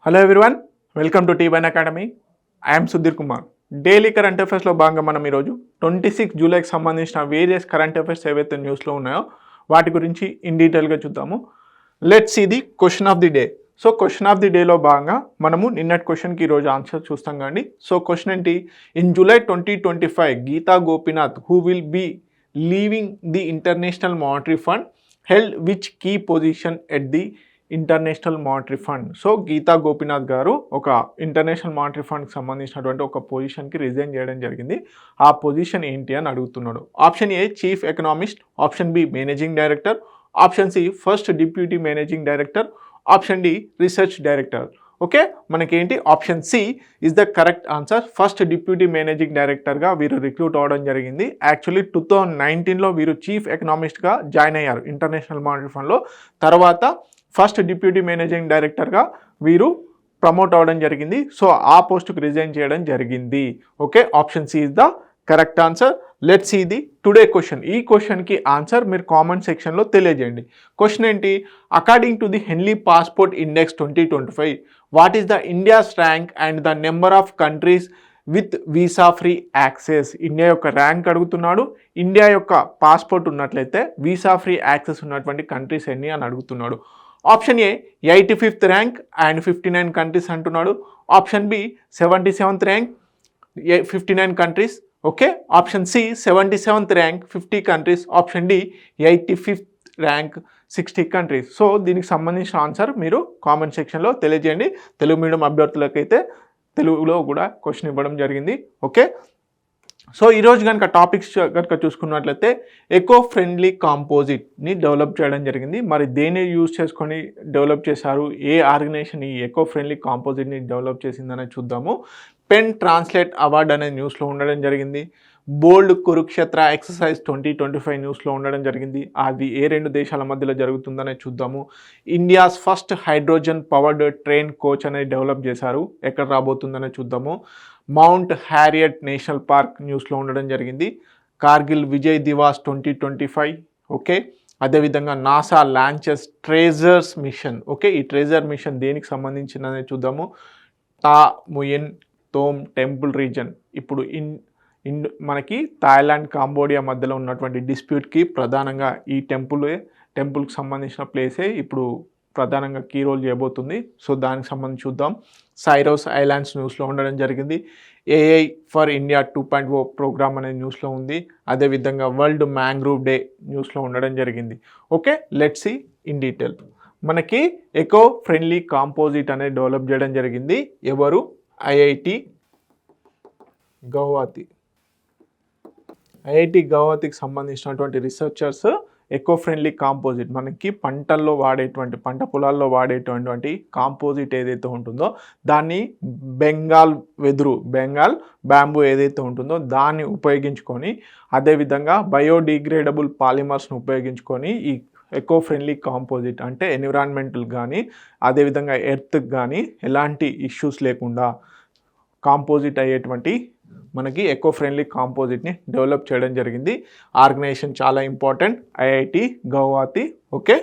Hello everyone, welcome to T one academy. I'm Sudheer Kumar. Daily current అఫైర్స్లో భాగంగా మనం ఈరోజు 26 జూలైకి సంబంధించిన వేరియస్ కరెంట్ అఫైర్స్ ఏవైతే న్యూస్లో ఉన్నాయో వాటి గురించి ఇన్ డీటెయిల్గా చూద్దాము. Let's see the question of the day. So question of the డేలో భాగంగా మనము నిన్నటి క్వశ్చన్కి ఈరోజు ఆన్సర్ చూస్తాం కానీ. సో క్వశ్చన్ ఏంటి? In July 2025 Geeta Gopinath who will be leaving the international monetary fund held which key position at the international monetary fund. So Geeta Gopinath garu ఒక ఇంటర్నేషనల్ మానిటరీ ఫండ్కి సంబంధించినటువంటి ఒక పొజిషన్కి రిజైన్ చేయడం జరిగింది. ఆ పొజిషన్ ఏంటి అని అడుగుతున్నాడు. Option A chief economist, option B managing director, option C first deputy managing director, option D research director. Okay, మనకేంటి option C is the correct answer. First deputy managing డైరెక్టర్గా వీరు రిక్రూట్ అవ్వడం జరిగింది. యాక్చువల్లీ 2019లో వీరు చీఫ్ ఎకనామిస్ట్గా join అయ్యారు international monetary ఫండ్లో. తర్వాత ఫస్ట్ డిప్యూటీ మేనేజింగ్ డైరెక్టర్గా వీరు ప్రమోట్ అవ్వడం జరిగింది. సో ఆ పోస్టుకు రిజైన్ చేయడం జరిగింది. Okay, option C is the correct answer. Let's see the today question. ఈ క్వశ్చన్కి ఆన్సర్ మీరు కామెంట్ సెక్షన్లో తెలియజేయండి. క్వశ్చన్ ఏంటి? According to the Henley passport index 2025 what is the India's rank and the number of countries with visa free access. India యొక్క rank అడుగుతున్నాడు. India యొక్క passport ఉన్నట్లయితే వీసా ఫ్రీ యాక్సెస్ ఉన్నటువంటి కంట్రీస్ ఎన్ని అని అడుగుతున్నాడు. Option A 85th rank and 59 countries అంటున్నాడు. Option B 77th rank 59 countries. Okay, option C 77th rank 50 countries. Option D 85th rank 60 countries. So దీనికి సంబంధించిన ఆన్సర్ మీరు కామెంట్ సెక్షన్లో తెలియజేయండి. తెలుగు మీడియం అభ్యర్థులకైతే తెలుగులో కూడా క్వశ్చన్ ఇవ్వడం జరిగింది. ఓకే, సో ఈరోజు కనుక టాపిక్స్ కనుక చూసుకున్నట్లయితే ఎకో ఫ్రెండ్లీ కాంపోజిట్ని డెవలప్ చేయడం జరిగింది. మరి దేన్ని యూజ్ చేసుకొని డెవలప్ చేశారు, ఏ ఆర్గనైజేషన్ ఈ ఎకో ఫ్రెండ్లీ కాంపోజిట్ని డెవలప్ చేసిందనేది చూద్దాము. పెన్ ట్రాన్స్లేట్ అవార్డ్ అనే న్యూస్లో ఉండడం జరిగింది. బోల్డ్ కురుక్షేత్ర ఎక్సర్సైజ్ 2025 న్యూస్లో ఉండడం జరిగింది. అది ఏ రెండు దేశాల మధ్యలో జరుగుతుందనే చూద్దాము. India's first hydrogen powered train coach అనేది డెవలప్ చేశారు, ఎక్కడ రాబోతుందనే చూద్దాము. మౌంట్ హ్యారియట్ నేషనల్ పార్క్ న్యూస్లో ఉండడం జరిగింది. కార్గిల్ విజయ్ దివాస్ 2025. ఓకే, అదేవిధంగా NASA launches TRACERS mission. Okay, ఈ ట్రేజర్ మిషన్ దేనికి సంబంధించిందనే చూద్దాము. తా ముయిన్ తోమ్ టెంపుల్ రీజన్ ఇప్పుడు మనకి థాయిలాండ్ కాంబోడియా మధ్యలో ఉన్నటువంటి డిస్ప్యూట్కి ప్రధానంగా ఈ టెంపుల్కి సంబంధించిన ప్లేసే ఇప్పుడు ప్రధానంగా కీ రోల్ చేయబోతుంది. సో దానికి సంబంధించి చూద్దాం. సైరోస్ ఐలాండ్స్ న్యూస్లో ఉండడం జరిగింది. ఏఐ ఫర్ ఇండియా 2.0 ప్రోగ్రామ్ అనే న్యూస్లో ఉంది. అదేవిధంగా వరల్డ్ మ్యాంగ్రూవ్ డే న్యూస్లో ఉండడం జరిగింది. Okay, let's see in detail. మనకి ఎకో ఫ్రెండ్లీ కాంపోజిట్ అనేది డెవలప్ చేయడం జరిగింది. ఎవరు? ఐఐటి గౌహతికి సంబంధించినటువంటి రీసెర్చర్స్ ఎకో ఫ్రెండ్లీ కాంపోజిట్ మనకి పంట పొలాల్లో వాడేటువంటి కాంపోజిట్ ఏదైతే ఉంటుందో దాన్ని బెంగాల్ బ్యాంబూ ఏదైతే ఉంటుందో దాన్ని ఉపయోగించుకొని, అదేవిధంగా బయోడిగ్రేడబుల్ పాలిమర్స్ను ఉపయోగించుకొని ఈ ఎకో ఫ్రెండ్లీ కాంపోజిట్ అంటే ఎన్విరాన్మెంటల్ కానీ అదేవిధంగా ఎర్త్కి కానీ ఎలాంటి ఇష్యూస్ లేకుండా కాంపోజిట్ అయ్యేటువంటి మనకి ఎకో ఫ్రెండ్లీ కాంపోజిట్ని డెవలప్ చేయడం జరిగింది. ఆర్గనైజేషన్ చాలా ఇంపార్టెంట్, ఐఐటి గౌహతి. ఓకే,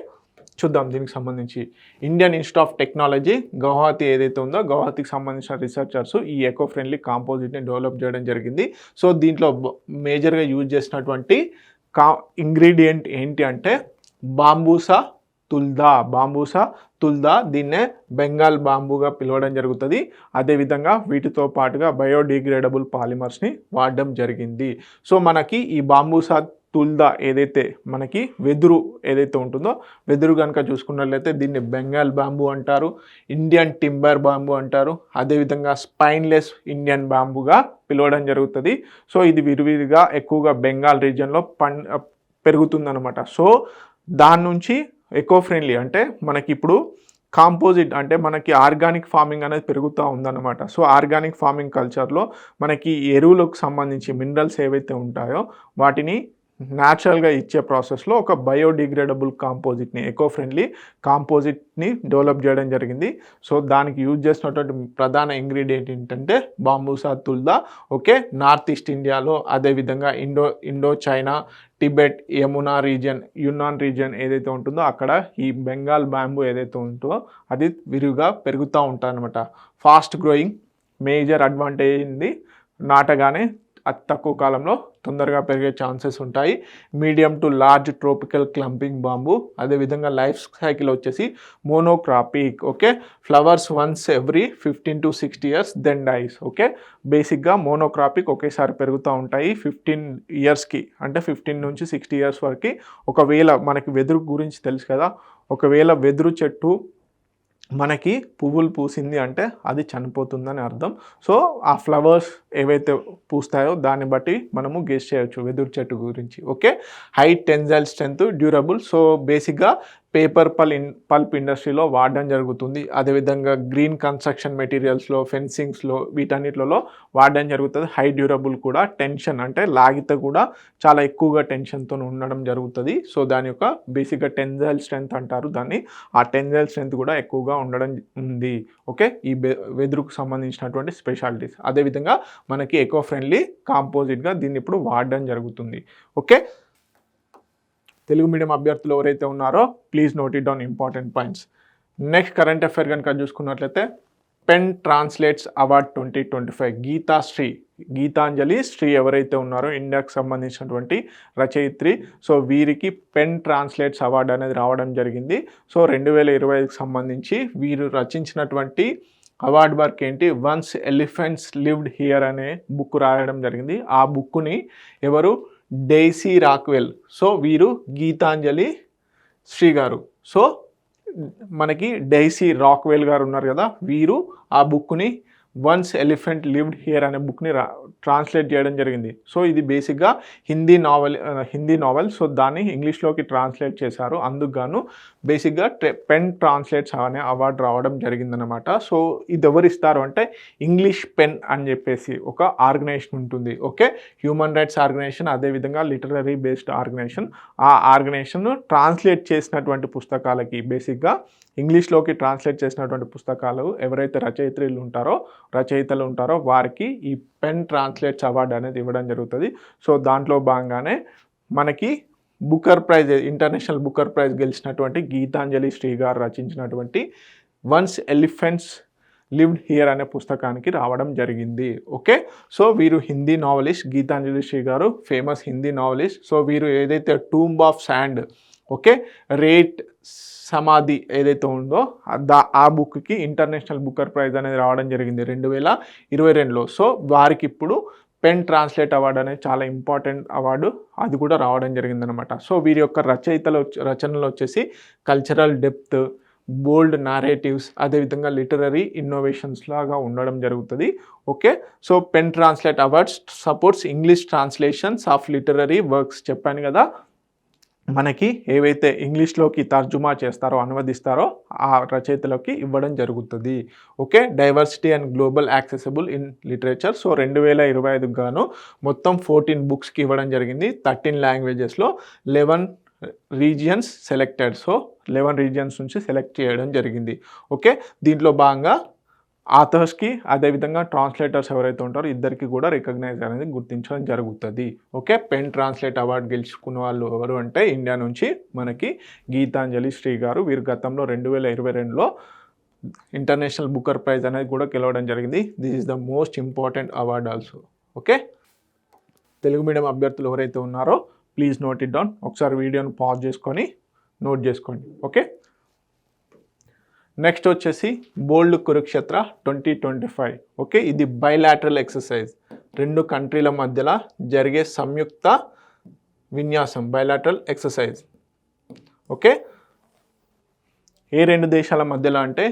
చూద్దాం దీనికి సంబంధించి. Indian institute of technology Guwahati ఏదైతే ఉందో గౌహతికి సంబంధించిన రీసెర్చర్స్ ఈ ఎకో ఫ్రెండ్లీ కాంపోజిట్ని డెవలప్ చేయడం జరిగింది. సో దీంట్లో మేజర్గా యూజ్ చేసినటువంటి ఇంగ్రీడియంట్ ఏంటి అంటే బాంబూసా తుల్దా, దీన్నే బెంగాల్ బాంబూగా పిలవడం జరుగుతుంది. అదేవిధంగా వీటితో పాటుగా బయోడిగ్రేడబుల్ పాలిమర్స్ని వాడడం జరిగింది. సో మనకి ఈ బాంబూసా తుల్దా ఏదైతే మనకి వెదురు ఏదైతే ఉంటుందో వెదురు కనుక చూసుకున్నట్లయితే దీన్ని బెంగాల్ బాంబూ అంటారు, ఇండియన్ టింబర్ బాంబూ అంటారు, అదేవిధంగా స్పైన్లెస్ ఇండియన్ బాంబూగా పిలవడం జరుగుతుంది. సో ఇది విరివిరిగా ఎక్కువగా బెంగాల్ రీజియన్లో పెరుగుతుందన్నమాట. సో దాని నుంచి ఎకో ఫ్రెండ్లీ అంటే మనకి ఇప్పుడు కాంపోజిట్ అంటే మనకి ఆర్గానిక్ ఫార్మింగ్ అనేది పెరుగుతూ ఉందన్నమాట. సో ఆర్గానిక్ ఫార్మింగ్ కల్చర్లో మనకి ఎరువులకు సంబంధించి మినరల్స్ ఏవైతే ఉంటాయో వాటిని న్యాచురల్గా ఇచ్చే ప్రాసెస్లో ఒక బయోడిగ్రేడబుల్ కాంపోజిట్ని, ఎకో ఫ్రెండ్లీ కాంపోజిట్ని డెవలప్ చేయడం జరిగింది. సో దానికి యూజ్ చేసినటువంటి ప్రధాన ఇంగ్రీడియంట్ ఏంటంటే బాంబూసా తుల్దా. ఓకే, నార్త్ ఈస్ట్ ఇండియాలో, అదేవిధంగా Indo China, Tibet, Yamuna region, యున్నాన్ region ఏదైతే ఉంటుందో అక్కడ ఈ బెంగాల్ బ్యాంబూ ఏదైతే ఉంటుందో అది విరివిగా పెరుగుతూ ఉంటుంది అనమాట. ఫాస్ట్ గ్రోయింగ్, మేజర్ అడ్వాంటేజ్ ఉంది, నాటగానే అతి తక్కువ కాలంలో తొందరగా పెరిగే ఛాన్సెస్ ఉంటాయి. Medium to large tropical clumping bamboo. అదేవిధంగా లైఫ్ సైకిల్ వచ్చేసి monocarpic. Okay, flowers once every 15 to 60 years then dies. Okay, బేసిక్గా మోనోక్రాపిక్ ఒకేసారి పెరుగుతూ ఉంటాయి 15 yearsకి, అంటే 15 నుంచి 60 years వరకు. ఒకవేళ మనకి వెదురు గురించి తెలుసు కదా, ఒకవేళ వెదురు చెట్టు మనకి పువ్వులు పూసింది అంటే అది చనిపోతుందని అర్థం. సో ఆ ఫ్లవర్స్ ఏవైతే పూస్తాయో దాన్ని బట్టి మనము గెస్ చేయొచ్చు వెదురు చెట్టు గురించి. Okay, high tensile strength, durable. So బేసిక్గా పేపర్ పల్ప్ ఇండస్ట్రీలో వాడడం జరుగుతుంది. అదేవిధంగా గ్రీన్ కన్స్ట్రక్షన్ మెటీరియల్స్లో, ఫెన్సింగ్స్లో, వీటన్నిటిలో వాడడం జరుగుతుంది. హై డ్యూరబుల్ కూడా, టెన్షన్ అంటే లాగితే కూడా చాలా ఎక్కువగా టెన్షన్తో ఉండడం జరుగుతుంది. సో దాని యొక్క బేసిక్గా టెన్సైల్ స్ట్రెంత్ అంటారు దాన్ని. ఆ టెన్సైల్ స్ట్రెంత్ కూడా ఎక్కువగా ఉండడం ఉంది. ఓకే, ఈ వెదురుకు సంబంధించినటువంటి స్పెషాలిటీస్. అదేవిధంగా మనకి ఎకో ఫ్రెండ్లీ కాంపోజిట్గా దీన్ని ఇప్పుడు వాడడం జరుగుతుంది. ఓకే, తెలుగు మీడియం అభ్యర్థులు ఎవరైతే ఉన్నారో please note it down important points. Next current affair కనుక చూసుకున్నట్లయితే pen translates award 2025 Geetanjali Shree ఎవరైతే ఉన్నారో ఇండియాకు సంబంధించినటువంటి రచయిత్రి. సో వీరికి పెన్ ట్రాన్స్లేట్స్ అవార్డు అనేది రావడం జరిగింది. సో 2025కి సంబంధించి వీరు రచించినటువంటి అవార్డ్ వర్క్ ఏంటి, వన్స్ ఎలిఫెంట్స్ లివ్డ్ హియర్ అనే బుక్ రాయడం జరిగింది. ఆ బుక్ని ఎవరు, డెయిసీ రాక్వెల్. సో వీరు గీతాంజలి శ్రీ గారు. సో మనకి డెయిసీ రాక్వెల్ గారు ఉన్నారు కదా, వీరు ఆ బుక్ని వన్స్ ఎలిఫెంట్ లివ్డ్ హియర్ అనే బుక్ని ట్రాన్స్లేట్ చేయడం జరిగింది. సో ఇది బేసిక్గా హిందీ నావెల్. సో దాన్ని ఇంగ్లీష్లోకి ట్రాన్స్లేట్ చేశారు. అందుకు గాను బేసిక్గా పెన్ ట్రాన్స్లేట్స్ అనే అవార్డు రావడం జరిగిందనమాట. సో ఇది ఎవరు ఇస్తారు అంటే ఇంగ్లీష్ పెన్ అని చెప్పేసి ఒక ఆర్గనైజేషన్ ఉంటుంది. ఓకే, హ్యూమన్ రైట్స్ ఆర్గనైజేషన్, అదేవిధంగా లిటరరీ బేస్డ్ ఆర్గనైజేషన్. ఆ ఆర్గనైజేషన్ ట్రాన్స్లేట్ చేసినటువంటి పుస్తకాలకి, బేసిక్గా ఇంగ్లీష్లోకి ట్రాన్స్లేట్ చేసినటువంటి పుస్తకాలు ఎవరైతే రచయితలు ఉంటారో వారికి ఈ పెన్ ట్రాన్స్లేట్స్ అవార్డు అనేది ఇవ్వడం జరుగుతుంది. సో దాంట్లో భాగంగానే మనకి Booker prize, international Booker prize గెలిచినటువంటి గీతాంజలి శ్రీ గారు రచించినటువంటి వన్స్ ఎలిఫెంట్స్ లివ్డ్ హియర్ అనే పుస్తకానికి రావడం జరిగింది. ఓకే, సో వీరు హిందీ నావలిస్ట్, గీతాంజలి శ్రీ గారు ఫేమస్ హిందీ నావలిస్ట్. సో వీరు ఏదైతే tomb of sand, okay, rate సమాధి ఏదైతే ఉందో ఆ బుక్కి ఇంటర్నేషనల్ బుకర్ ప్రైజ్ అనేది రావడం జరిగింది 2022లో. సో వారికి ఇప్పుడు పెన్ ట్రాన్స్లేట్ అవార్డు అనేది చాలా ఇంపార్టెంట్ అవార్డు, అది కూడా రావడం జరిగిందనమాట. సో వీరి యొక్క రచనలు వచ్చేసి కల్చరల్ డెప్త్, బోల్డ్ నారేటివ్స్, అదేవిధంగా లిటరరీ ఇన్నోవేషన్స్ లాగా ఉండడం జరుగుతుంది. Okay, so pen translate awards supports English translations of literary works. చెప్పాను కదా, మనకి ఏవైతే ఇంగ్లీష్లోకి తర్జుమా చేస్తారో, అనువదిస్తారో ఆ రచయితలోకి ఇవ్వడం జరుగుతుంది. Okay, diversity and global accessible in literature. So 2025 గాను మొత్తం 14 బుక్స్కి ఇవ్వడం జరిగింది. 13 లాంగ్వేజెస్లో 11 రీజియన్స్ సెలెక్టెడ్. సో 11 రీజియన్స్ నుంచి సెలెక్ట్ చేయడం జరిగింది. ఓకే, దీంట్లో భాగంగా ఆథర్స్కి, అదేవిధంగా ట్రాన్స్లేటర్స్ ఎవరైతే ఉంటారో ఇద్దరికి కూడా రికగ్నైజ్ అనేది గుర్తించడం జరుగుతుంది. ఓకే, పెన్ ట్రాన్స్లేట్ అవార్డు గెలుచుకున్న వాళ్ళు ఎవరు అంటే ఇండియా నుంచి మనకి గీతాంజలి శ్రీ గారు. వీరు గతంలో 2022లో ఇంటర్నేషనల్ బుకర్ ప్రైజ్ అనేది కూడా గెలవడం జరిగింది. This is the most important award also. Okay, Telugu medium అభ్యర్థులు ఎవరైతే ఉన్నారో ప్లీజ్ నోట్ ఇట్ డౌన్. ఒకసారి వీడియోని పాజ్ చేసుకొని నోట్ చేసుకోండి. ఓకే, నెక్స్ట్ వచ్చేసి బోల్డ్ కురుక్షేత్ర 2025. ఓకే, ఇది బైలాటరల్ ఎక్సర్సైజ్, 2 కంట్రీల మధ్యలో జరిగే సంయుక్త విన్యాసం, బైలాటరల్ ఎక్సర్సైజ్. ఓకే, ఏ 2 దేశాల మధ్యలో అంటే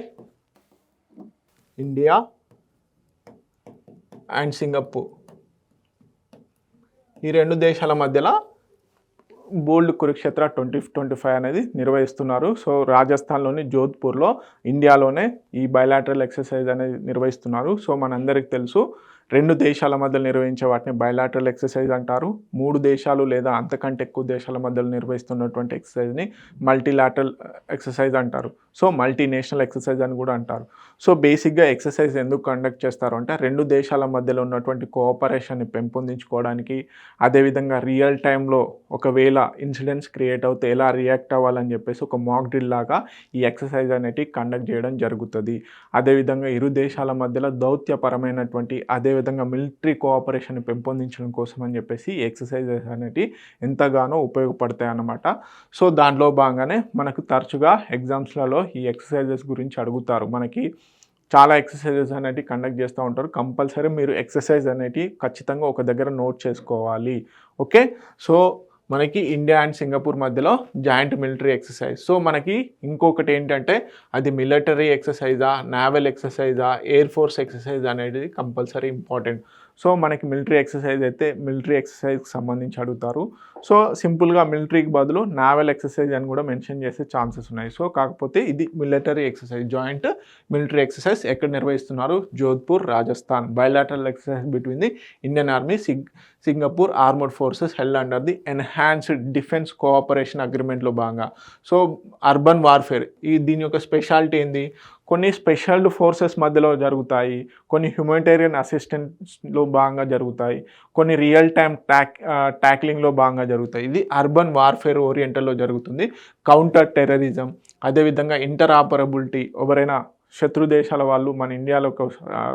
ఇండియా అండ్ సింగపూర్. ఈ 2 దేశాల మధ్యలో బోల్డ్ కురుక్షేత్ర 2025 అనేది నిర్వహిస్తున్నారు. సో రాజస్థాన్లోని జోధ్పూర్లో, ఇండియాలోనే ఈ బైలాటరల్ ఎక్సర్సైజ్ అనేది నిర్వహిస్తున్నారు. సో మనందరికి తెలుసు 2 దేశాల మధ్యలో నిర్వహించే వాటిని బైలాటరల్ ఎక్సర్సైజ్ అంటారు. 3 దేశాలు లేదా అంతకంటే ఎక్కువ దేశాల మధ్యలో నిర్వహిస్తున్నటువంటి ఎక్సర్సైజ్ని మల్టీలాటరల్ ఎక్సర్సైజ్ అంటారు. సో మల్టీనేషనల్ ఎక్సర్సైజ్ అని కూడా అంటారు. సో బేసిక్గా ఎక్సర్సైజ్ ఎందుకు కండక్ట్ చేస్తారు అంటే 2 దేశాల మధ్యలో ఉన్నటువంటి కోఆపరేషన్ని పెంపొందించుకోవడానికి, అదేవిధంగా రియల్ టైంలో ఒకవేళ ఇన్సిడెంట్స్ క్రియేట్ అవుతే ఎలా రియాక్ట్ అవ్వాలని చెప్పేసి ఒక మాక్ డ్రిల్ లాగా ఈ ఎక్సర్సైజ్ అనేది కండక్ట్ చేయడం జరుగుతుంది. అదేవిధంగా ఇరు దేశాల మధ్యలో దౌత్యపరమైనటువంటి అదేవిధంగా మిలిటరీ కోఆపరేషన్ పెంపొందించడం కోసం అని చెప్పేసి ఈ ఎక్సర్సైజెస్ అనేవి ఎంతగానో ఉపయోగపడతాయి అన్నమాట. సో దాంట్లో భాగంగానే మనకు తరచుగా ఎగ్జామ్స్లలో ఈ ఎక్సర్సైజెస్ గురించి అడుగుతారు. మనకి చాలా ఎక్సర్సైజెస్ అనేవి కండక్ట్ చేస్తూ ఉంటారు. కంపల్సరీ మీరు ఎక్సర్సైజ్ అనేవి ఖచ్చితంగా ఒక దగ్గర నోట్ చేసుకోవాలి. ఓకే, సో మనకి ఇండియా అండ్ సింగపూర్ మధ్యలో జాయింట్ మిలిటరీ ఎక్సర్సైజ్. సో మనకి ఇంకొకటి ఏంటంటే అది మిలిటరీ ఎక్సర్సైజా, నావల్ ఎక్సర్సైజా, ఎయిర్ ఫోర్స్ ఎక్సర్సైజ్ అనేది కంపల్సరీ ఇంపార్టెంట్. సో మనకి మిలిటరీ ఎక్సర్సైజ్ అయితే మిలిటరీ ఎక్సర్సైజ్కి సంబంధించి అడుగుతారు. సో సింపుల్గా మిలిటరీకి బదులు నావల్ ఎక్సర్సైజ్ అని కూడా మెన్షన్ చేసే ఛాన్సెస్ ఉన్నాయి. సో కాకపోతే ఇది military exercise, joint military exercise ఎక్కడ నిర్వహిస్తున్నారు? Jodhpur, Rajasthan. Bilateral exercise between the Indian army, Singapore armoured forces held under the enhanced defence cooperation అగ్రిమెంట్లో భాగంగా. సో అర్బన్ వార్ఫేర్ దీని యొక్క స్పెషాలిటీ ఏంది? కొన్ని స్పెషల్ ఫోర్సెస్ మధ్యలో జరుగుతాయి, కొన్ని హ్యూమానిటేరియన్ అసిస్టెన్స్లో భాగంగా జరుగుతాయి, కొన్ని రియల్ టైమ్ ట్యాక్లింగ్లో భాగంగా జరుగుతాయి. ఇది అర్బన్ వార్ఫేర్ ఓరియంటల్లో జరుగుతుంది. కౌంటర్ టెర్రరిజం, అదేవిధంగా ఇంటర్ ఆపరబిలిటీ, ఎవరైనా శత్రు దేశాల వాళ్ళు మన ఇండియాలోకి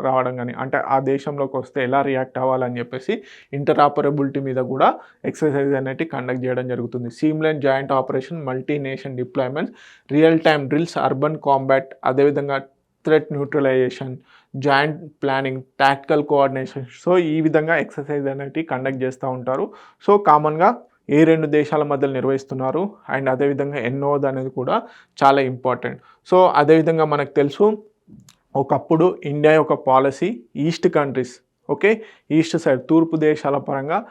రావడం కానీ అంటే ఆ దేశంలోకి వస్తే ఎలా రియాక్ట్ అవ్వాలని చెప్పేసి ఇంటర్ ఆపరబిలిటీ మీద కూడా ఎక్సర్సైజ్ అనేది కండక్ట్ చేయడం జరుగుతుంది. Seamless joint operation, multi nation deployments, real time drills, urban combat, అదేవిధంగా threat neutralisation, joint planning, tactical coordination. So ఈ విధంగా ఎక్సర్సైజ్ అనేది కండక్ట్ చేస్తూ ఉంటారు. సో కామన్గా ఏ 2 దేశాల మధ్యలో నిర్వహిస్తున్నారు అండ్ అదేవిధంగా ఎన్నోది అనేది కూడా చాలా ఇంపార్టెంట్. సో అదేవిధంగా మనకు తెలుసు ఒకప్పుడు ఇండియా యొక్క policy east countries, okay, east side తూర్పు దేశాల పరంగా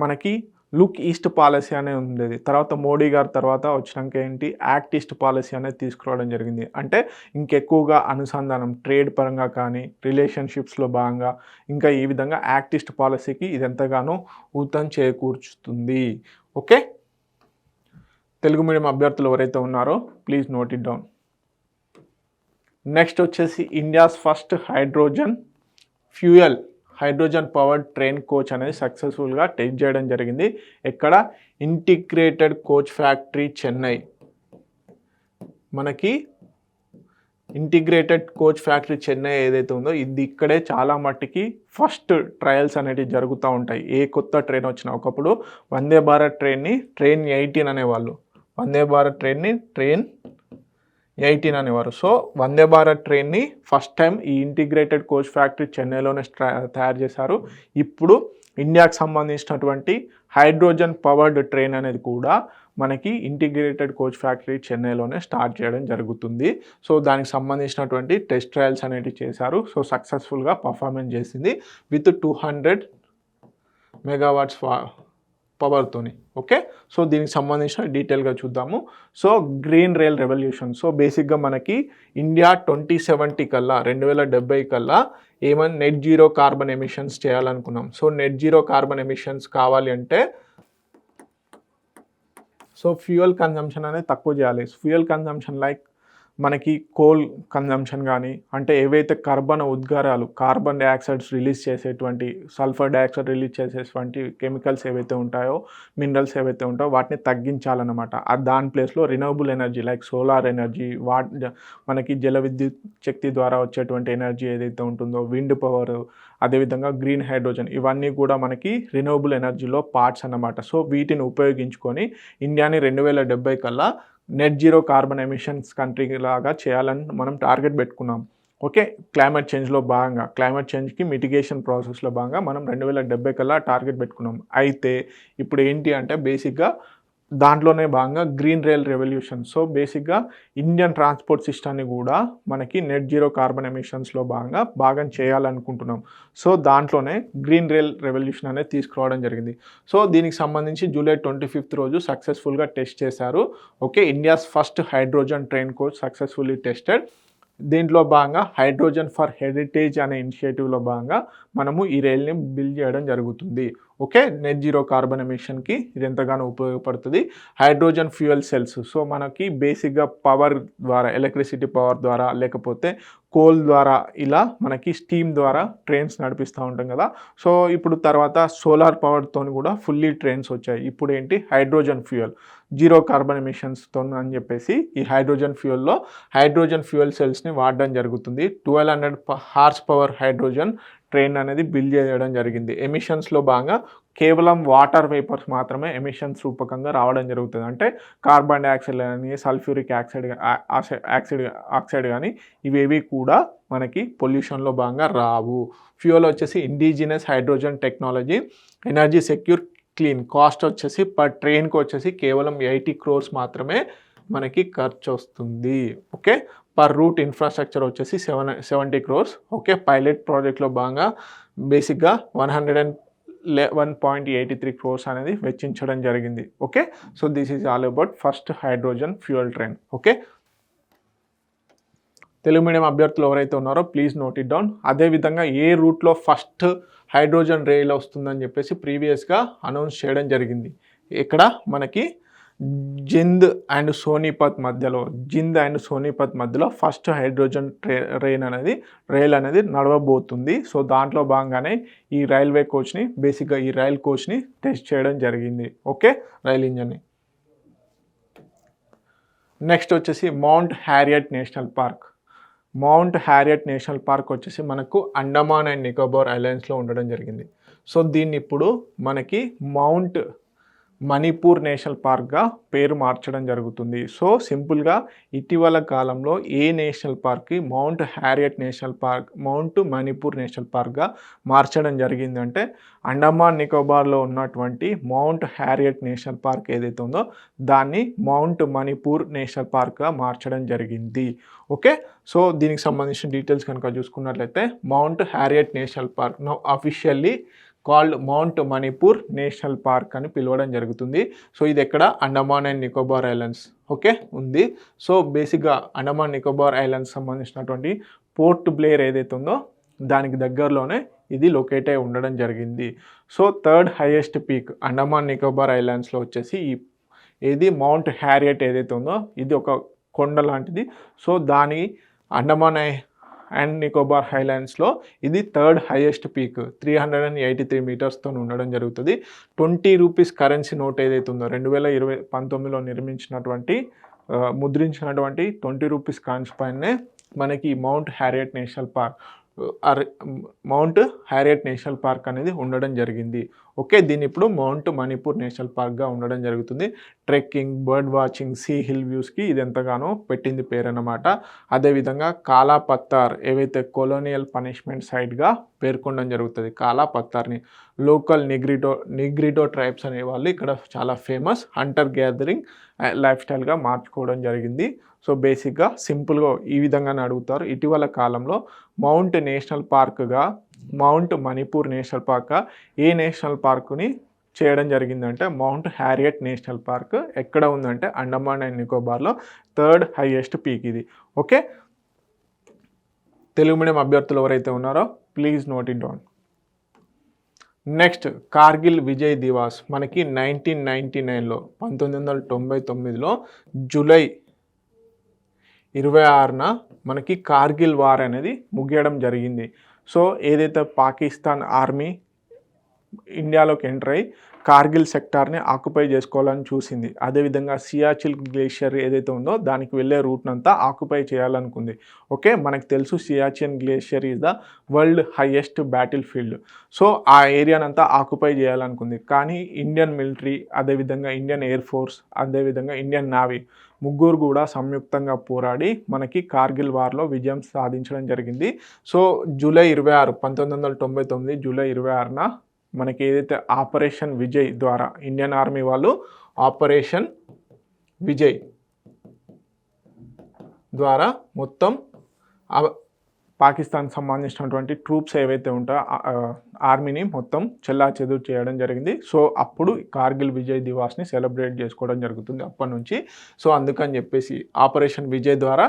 మనకి లుక్ ఈస్ట్ పాలసీ అనేది ఉండేది. తర్వాత మోడీ గారి తర్వాత వచ్చినాక ఏంటి యాక్ట్ ఈస్ట్ పాలసీ అనేది తీసుకురావడం జరిగింది. అంటే ఇంకెక్కువగా అనుసంధానం ట్రేడ్ పరంగా కానీ రిలేషన్షిప్స్లో భాగంగా ఇంకా ఈ విధంగా యాక్ట్ ఈస్ట్ పాలసీకి ఇది ఎంతగానో ఊతం చేకూర్చుతుంది. ఓకే, తెలుగు మీడియం అభ్యర్థులు ఎవరైతే ఉన్నారో please note it down. Next వచ్చేసి India's first hydrogen powered train coach అనేది సక్సెస్ఫుల్గా టెస్ట్ చేయడం జరిగింది. ఎక్కడ? Integrated coach factory Chennai. మనకి ఇంటిగ్రేటెడ్ కోచ్ ఫ్యాక్టరీ చెన్నై ఏదైతే ఉందో ఇది ఇక్కడే చాలా మట్టికి ఫస్ట్ ట్రయల్స్ అనేవి జరుగుతూ ఉంటాయి. ఏ కొత్త ట్రైన్ వచ్చినా ఒకప్పుడు వందే భారత్ ట్రైన్ని ట్రైన్ 18 అనేవాళ్ళు, వందే భారత్ ట్రైన్ని ట్రైన్ 18 అనేవారు. So Vande Bharat ట్రైన్ని first time ఈ ఇంటిగ్రేటెడ్ కోచ్ ఫ్యాక్టరీ చెన్నైలోనే తయారు చేశారు. ఇప్పుడు ఇండియాకి సంబంధించినటువంటి హైడ్రోజన్ పవర్డ్ ట్రైన్ అనేది కూడా మనకి ఇంటిగ్రేటెడ్ కోచ్ ఫ్యాక్టరీ చెన్నైలోనే స్టార్ట్ చేయడం జరుగుతుంది. సో దానికి సంబంధించినటువంటి టెస్ట్ ట్రయల్స్ అనేవి చేశారు. సో సక్సెస్ఫుల్గా పర్ఫార్మెన్స్ చేసింది విత్ 200 మెగావాట్స్ పవర్తోని. ఓకే, సో దీనికి సంబంధించిన డీటెయిల్గా చూద్దాము. So green rail revolution. So బేసిక్గా మనకి ఇండియా 2070 కల్లా 2070 కల్లా ఏమని నెట్ జీరో కార్బన్ ఎమిషన్స్ చేయాలనుకున్నాం. So net zero carbon emissions కావాలి అంటే సో ఫ్యూయల్ కన్జంప్షన్ అనేది తక్కువ చేయాలి. ఫ్యూయల్ కన్జంప్షన్ లైక్ మనకి కోల్ కన్జంప్షన్ కానీ అంటే ఏవైతే కర్బన ఉద్గారాలు కార్బన్ డైఆక్సైడ్స్ రిలీజ్ చేసేటువంటి సల్ఫర్ డైఆక్సైడ్ రిలీజ్ చేసేటువంటి కెమికల్స్ ఏవైతే ఉంటాయో మినరల్స్ ఏవైతే ఉంటాయో వాటిని తగ్గించాలన్నమాట. దాని ప్లేస్లో renewable energy like solar energy, మనకి జల విద్యుత్ శక్తి ద్వారా వచ్చేటువంటి ఎనర్జీ ఏదైతే ఉంటుందో, విండ్ పవర్, అదేవిధంగా గ్రీన్ హైడ్రోజన్, ఇవన్నీ కూడా మనకి రినవబుల్ ఎనర్జీలో పార్ట్స్ అన్నమాట. సో వీటిని ఉపయోగించుకొని ఇండియాని 2070 కల్లా net zero carbon emissions country లాగా చేయాలని మనం టార్గెట్ పెట్టుకున్నాం. ఓకే, క్లైమేట్ చేంజ్లో భాగంగా క్లైమేట్ చేంజ్కి మిటిగేషన్ ప్రాసెస్లో భాగంగా మనం 2070 కల్లా టార్గెట్ పెట్టుకున్నాం. అయితే ఇప్పుడు ఏంటి అంటే బేసిక్గా దాంట్లోనే భాగంగా గ్రీన్ రైల్ రెవల్యూషన్. సో బేసిక్గా ఇండియన్ ట్రాన్స్పోర్ట్ సిస్టమ్ని కూడా మనకి నెట్ జీరో కార్బన్ ఎమిషన్స్లో భాగం చేయాలనుకుంటున్నాం. సో దాంట్లోనే గ్రీన్ రైల్ రెవల్యూషన్ అనేది తీసుకురావడం జరిగింది. సో దీనికి సంబంధించి జూలై 25 రోజు సక్సెస్ఫుల్గా టెస్ట్ చేశారు. Okay, India's first hydrogen train coach successfully tested దీంట్లో భాగంగా హైడ్రోజన్ ఫర్ హెరిటేజ్ అనే ఇనిషియేటివ్లో భాగంగా మనము ఈ రైల్ని బిల్డ్ చేయడం జరుగుతుంది. ఓకే, నెట్ జీరో కార్బన్ ఎమిషన్కి ఇది ఎంతగానో ఉపయోగపడుతుంది. హైడ్రోజన్ ఫ్యూయల్ సెల్స్, సో మనకి బేసిక్గా పవర్ ద్వారా, ఎలక్ట్రిసిటీ పవర్ ద్వారా లేకపోతే కోల్ ద్వారా ఇలా మనకి స్టీమ్ ద్వారా ట్రైన్స్ నడిపిస్తూ ఉంటాం కదా. సో ఇప్పుడు తర్వాత సోలార్ పవర్తో కూడా ఫుల్లీ ట్రైన్స్ వచ్చాయి. ఇప్పుడు ఏంటి, హైడ్రోజన్ ఫ్యూయల్ జీరో కార్బన్ ఎమిషన్స్తో అని చెప్పేసి ఈ హైడ్రోజన్ ఫ్యూయల్ సెల్స్ని వాడడం జరుగుతుంది. 1200 హార్స్ పవర్ హైడ్రోజన్ ట్రైన్ అనేది బిల్డ్ చేయడం జరిగింది. ఎమిషన్స్లో భాగంగా కేవలం వాటర్ వేపర్స్ మాత్రమే ఎమిషన్స్ రూపకంగా రావడం జరుగుతుంది. అంటే కార్బన్ డైఆక్సైడ్ కానీ సల్ఫ్యూరిక్ ఆక్సైడ్ కానీ ఇవేవి కూడా మనకి పొల్యూషన్లో భాగంగా రావు. ఫ్యూయల్ వచ్చేసి indigenous hydrogen technology, energy secure, clean. Cost వచ్చేసి పర్ ట్రైన్కి వచ్చేసి కేవలం 80 crores మాత్రమే మనకి ఖర్చు వస్తుంది. ఓకే, పర్ రూట్ ఇన్ఫ్రాస్ట్రక్చర్ వచ్చేసి 70 crores. ఓకే, పైలట్ ప్రాజెక్ట్లో భాగంగా బేసిక్గా 101.83 crores అనేది వెచ్చించడం జరిగింది. Okay, so this is all about first hydrogen fuel train. Okay, Telugu medium అభ్యర్థులు ఎవరైతే ఉన్నారో ప్లీజ్ నోట్ ఇట్ డౌన్. అదేవిధంగా ఏ రూట్లో ఫస్ట్ హైడ్రోజన్ రైల్ వస్తుందని చెప్పేసి ప్రీవియస్గా అనౌన్స్ చేయడం జరిగింది. ఇక్కడ మనకి జింద్ అండ్ సోనిపత్ మధ్యలో ఫస్ట్ హైడ్రోజన్ రైల్ అనేది నడవబోతుంది. సో దాంట్లో భాగంగానే ఈ రైల్వే కోచ్ని, బేసిక్గా ఈ రైల్ కోచ్ని టెస్ట్ చేయడం జరిగింది. ఓకే, రైల్ ఇంజన్ని. నెక్స్ట్ వచ్చేసి మౌంట్ హ్యారియట్ నేషనల్ పార్క్ వచ్చేసి మనకు అండమాన్ అండ్ నికోబార్ ఐలాండ్స్లో ఉండడం జరిగింది. సో దీన్ని ఇప్పుడు మనకి మౌంట్ మణిపూర్ నేషనల్ పార్క్గా పేరు మార్చడం జరుగుతుంది. సో సింపుల్గా ఇటీవల కాలంలో ఏ నేషనల్ పార్క్కి మౌంట్ మణిపూర్ నేషనల్ పార్క్గా మార్చడం జరిగిందంటే అండమాన్ నికోబార్లో ఉన్నటువంటి మౌంట్ హ్యారియట్ నేషనల్ పార్క్ ఏదైతే ఉందో దాన్ని మౌంట్ మణిపూర్ నేషనల్ పార్క్గా మార్చడం జరిగింది. ఓకే, సో దీనికి సంబంధించిన డీటెయిల్స్ కనుక చూసుకున్నట్లయితే mount Harriet national park now officially called mount Manipur national park అని పిలవడం జరుగుతుంది. సో ఇది ఎక్కడ, Andaman and Nicobar islands okay ఉంది. సో బేసిక్గా అండమాన్ నికోబార్ ఐలాండ్స్ సంబంధించినటువంటి పోర్ట్ బ్లేర్ ఏదైతే ఉందో దానికి దగ్గరలోనే ఇది లొకేట్ అయి ఉండడం జరిగింది. So third highest peak Andaman Nicobar ఐలాండ్స్లో వచ్చేసి ఏది మౌంట్ హ్యారియట్ ఏదైతే ఉందో ఇది ఒక కొండ లాంటిది. సో దాని అండమాన్ అండ్ నికోబార్ ఐలాండ్స్లో ఇది థర్డ్ హైయెస్ట్ పీక్ 383 మీటర్స్తో ఉండడం జరుగుతుంది. 20 రూపీస్ కరెన్సీ నోట్ ఏదైతే ఉందో 2019లో ముద్రించినటువంటి 20 రూపీస్ కాయిన్స్ పైనే మనకి మౌంట్ హ్యారియట్ నేషనల్ పార్క్ అనేది ఉండడం జరిగింది. ఓకే, దీని ఇప్పుడు మౌంట్ మణిపూర్ నేషనల్ పార్క్గా ఉండడం జరుగుతుంది. Trekking, bird watching, sea hill వ్యూస్కి ఇది ఎంతగానో పెట్టింది పేరు అన్నమాట. అదేవిధంగా కాలా పత్తార్ ఏవైతే కొలోనియల్ పనిష్మెంట్ సైట్గా పేర్కొనడం జరుగుతుంది. కాలా పత్తార్ని లోకల్ నిగ్రిటో ట్రైబ్స్ అనే వాళ్ళు ఇక్కడ చాలా ఫేమస్ హంటర్ గ్యాదరింగ్ లైఫ్ స్టైల్గా మార్చుకోవడం జరిగింది. సో బేసిక్గా సింపుల్గా ఈ విధంగానే అడుగుతారు. ఇటీవల కాలంలో మౌంట్ మణిపూర్ నేషనల్ పార్క్ ఏ నేషనల్ పార్క్ని చేయడం జరిగిందంటే మౌంట్ హ్యారియట్ నేషనల్ పార్క్ ఎక్కడ ఉందంటే అండమాన్ అండ్ నికోబార్లో థర్డ్ హైయెస్ట్ పీక్ ఇది. ఓకే, తెలుగు మీడియం అభ్యర్థులు ఎవరైతే ఉన్నారో please note it down. Next Kargil Vijay Diwas మనకి 1999లో జూలై 26న మనకి కార్గిల్ వార్ అనేది ముగియడం జరిగింది. సో ఏదైతే పాకిస్తాన్ ఆర్మీ ఇండియాలోకి ఎంటర్ అయ్యి కార్గిల్ సెక్టార్ని ఆక్యుపై చేసుకోవాలని చూసింది. అదేవిధంగా సియాచిన్ గ్లేషియర్ ఏదైతే ఉందో దానికి వెళ్ళే రూట్నంతా ఆక్యుపై చేయాలనుకుంది. ఓకే, మనకు తెలుసు Siachen glacier is the world highest battle field. So ఆ ఏరియానంతా ఆక్యుపై చేయాలనుకుంది. కానీ ఇండియన్ మిలిటరీ, అదేవిధంగా ఇండియన్ ఎయిర్ ఫోర్స్, అదేవిధంగా ఇండియన్ నావీ ముగ్గురు కూడా సంయుక్తంగా పోరాడి మనకి కార్గిల్ వార్లో విజయం సాధించడం జరిగింది. సో జూలై 26, 1999 జూలై 26న మనకి ఏదైతే ఆపరేషన్ విజయ్ ద్వారా ఇండియన్ ఆర్మీ వాళ్ళు ఆపరేషన్ విజయ్ ద్వారా మొత్తం పాకిస్తాన్కి సంబంధించినటువంటి ట్రూప్స్ ఏవైతే ఉంటాయో ఆర్మీని మొత్తం చెల్లాచెదురు చేయడం జరిగింది. సో అప్పుడు కార్గిల్ విజయ్ దివాస్ని సెలబ్రేట్ చేసుకోవడం జరుగుతుంది అప్పటి నుంచి. సో అందుకని చెప్పేసి ఆపరేషన్ విజయ్ ద్వారా